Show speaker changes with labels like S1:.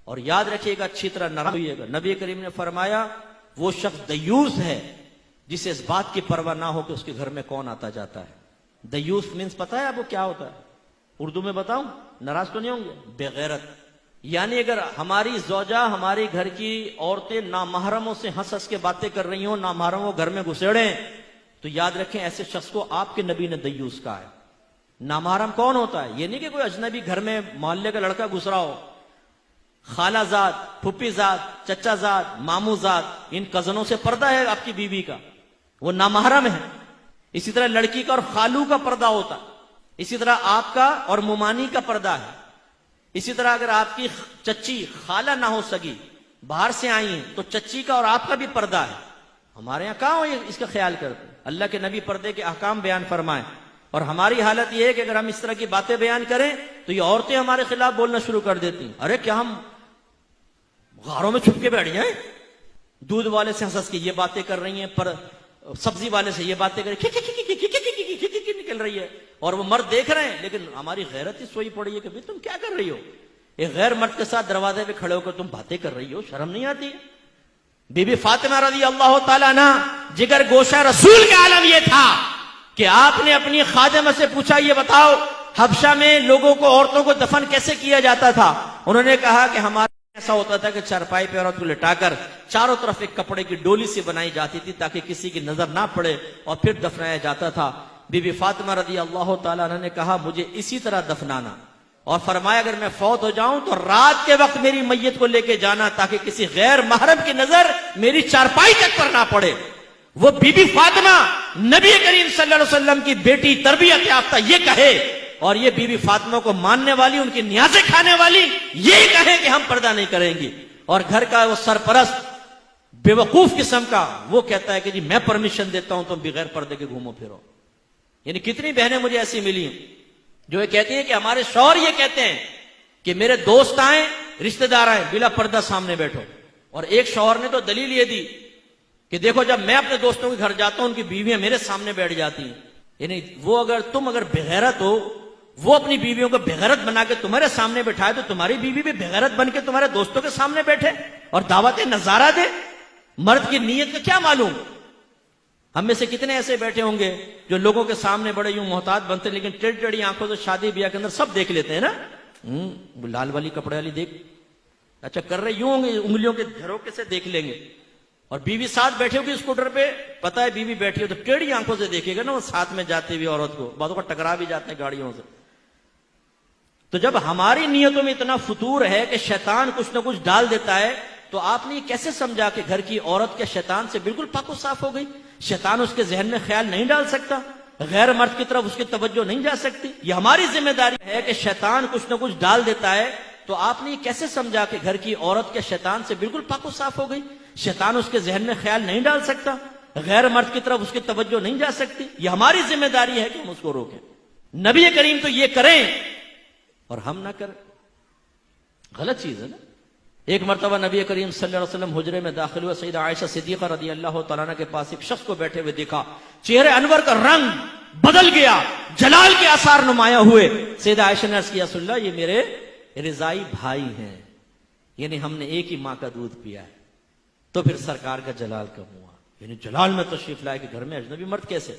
S1: और याद रखिएगा, अच्छी तरह नाराज होइएगा। नबी करीम ने फरमाया वो शख्स दयूस है जिसे इस बात की परवाह ना हो कि उसके घर में कौन आता जाता है। दयूस मीन्स पता है आपको क्या होता है? उर्दू में बताऊं, नाराज तो नहीं होंगे? बेगैरत। यानी अगर हमारी ज़ौजा, हमारी घर की औरतें नामहरमों से हंस हंस के बातें कर रही हो, नामहरमों घर में घुसेड़े, तो याद रखें ऐसे शख्स को आपके नबी ने दयूस कहा है। नामहरम कौन होता है? ये नहीं कि कोई अजनबी घर में मोहल्ले का लड़का घुस रहा हो, खालाजाद, फुप्पीजाद, चचाजाद, मामूजाद, इन कजनों से पर्दा है आपकी बीवी का, वो नामहरम है। इसी तरह लड़की का और खालू का पर्दा होता है, इसी तरह आपका और मुमानी का पर्दा है। इसी तरह अगर आपकी चच्ची खाला ना हो सकी, बाहर से आई है, तो चच्ची का और आपका भी पर्दा है। हमारे यहां कहां हो इसका ख्याल करते? अल्लाह के नबी पर्दे के अहकाम बयान फरमाए, और हमारी हालत यह है कि अगर हम इस तरह की बातें बयान करें तो ये औरतें हमारे खिलाफ बोलना शुरू कर देती हैं। अरे क्या हम गारों में छुप के बैठ जाए? दूध वाले से हंस के ये बातें कर रही हैं, पर सब्जी वाले से ये बातें कर निकल रही है, और वो मर्द देख रहे हैं, लेकिन हमारी गैरत ही सोई पड़ी है कि भाई तुम क्या कर रही हो? एक गैर मर्द के साथ दरवाजे पे खड़े होकर तुम बातें कर रही हो, शर्म नहीं आती? बीबी फातिमा रज़ी अल्लाह ताला अन्हा, जिगर गोशा रसूल का आलम यह था कि आपने अपनी खादिमा से पूछा, ये बताओ हबशा में लोगों को, औरतों को दफन कैसे किया जाता था? उन्होंने कहा कि हमारा ऐसा होता था कि चारपाई पे औरत को लिटाकर चारों तरफ एक कपड़े की डोली से बनाई जाती थी ताकि किसी की नजर ना पड़े, और फिर दफनाया जाता था। बीबी फातिमा रज़ी अल्लाह ताला अन्हा ने कहा, मुझे इसी तरह दफनाना, और फरमाया अगर मैं फौत हो जाऊं तो रात के वक्त मेरी मैयत को लेके जाना ताकि किसी गैर महरम की नजर मेरी चारपाई तक पर ना पड़े। वो बीबी फातिमा नबी करीम सल्लल्लाहु अलैहि वसल्लम की बेटी, तरबियत याफ्ता, ये कहे, और ये बीबी फातिमा को मानने वाली, उनकी न्याज़ें खाने वाली, ये कहे कि हम पर्दा नहीं करेंगे, और घर का वो सरपरस्त बेवकूफ किस्म का वो कहता है कि जी मैं परमिशन देता हूं तुम बगैर पर्दे के घूमो फिरो। यानी कितनी बहनें मुझे ऐसी मिली जो ये कहती है कि हमारे शौहर ये कहते हैं कि मेरे दोस्त आए, रिश्तेदार आए, बिला पर्दा सामने बैठो। और एक शौहर ने तो दलील ये दी कि देखो जब मैं अपने दोस्तों के घर जाता हूं उनकी बीवियां मेरे सामने बैठ जाती हैं। यानी वो तुम अगर बेगैरत हो, वो अपनी बीवियों को बेगैरत बना के तुम्हारे सामने बैठाए, तो तुम्हारी बीवी भी बेगैरत बन के तुम्हारे दोस्तों के सामने बैठे और दावत नजारा दे। मर्द की नीयत का क्या मालूम? हम में से कितने ऐसे बैठे होंगे जो लोगों के सामने बड़े यूं मोहतात बनते, लेकिन टेढ़ी टेढ़ी आंखों से शादी ब्याह के अंदर सब देख लेते हैं ना। लाल वाली कपड़े वाली देख, अच्छा कर रहे यूं होंगे, उंगलियों के झरोके से देख लेंगे। और बीवी साथ बैठे होगी स्कूटर पे, पता है बीवी बैठी हो, तो टेढ़ी आंखों से देखेगा ना वो साथ में जाती हुई औरत को, बातों का टकरा भी जाते हैं गाड़ियों से। तो जब हमारी नीयतों में इतना फतूर है कि शैतान कुछ ना कुछ डाल देता है, तो आपने कैसे समझा कि घर की औरत के शैतान से बिल्कुल पाको साफ हो गई? शैतान उसके जहन में ख्याल नहीं डाल सकता, गैर मर्द की तरफ उसकी तवज्जो नहीं जा सकती। यह हमारी जिम्मेदारी है कि शैतान कुछ ना कुछ डाल देता है, तो आपने कैसे समझा कि घर की औरत के शैतान से बिल्कुल पाको साफ हो गई? शैतान उसके जहन में ख्याल नहीं डाल सकता, गैर मर्द की तरफ उसकी तवज्जो नहीं जा सकती। यह हमारी जिम्मेदारी है कि हम उसको रोकें। नबी करीम तो ये करें और हम ना करें, गलत चीज है ना। एक मरतबा नबी करीम सल्लल्लाहु अलैहि वसल्लम हुजरे में दाखिल हुआ, सईदा आयशा सिद्दीका रज़ी अल्लाह तआला अन्हा के पास एक शख्स को बैठे हुए देखा, चेहरे अनवर का रंग बदल गया, जलाल के आसार नुमाया हुए। सईदा आयशा ने अर्ज़ किया, रसूलल्लाह ये मेरे रिज़ाई भाई हैं, यानी हमने एक ही माँ का दूध पिया है। तो फिर सरकार का जलाल कब हुआ? यानी जलाल में तशरीफ लाए कि घर में अजनबी मर्द कैसे?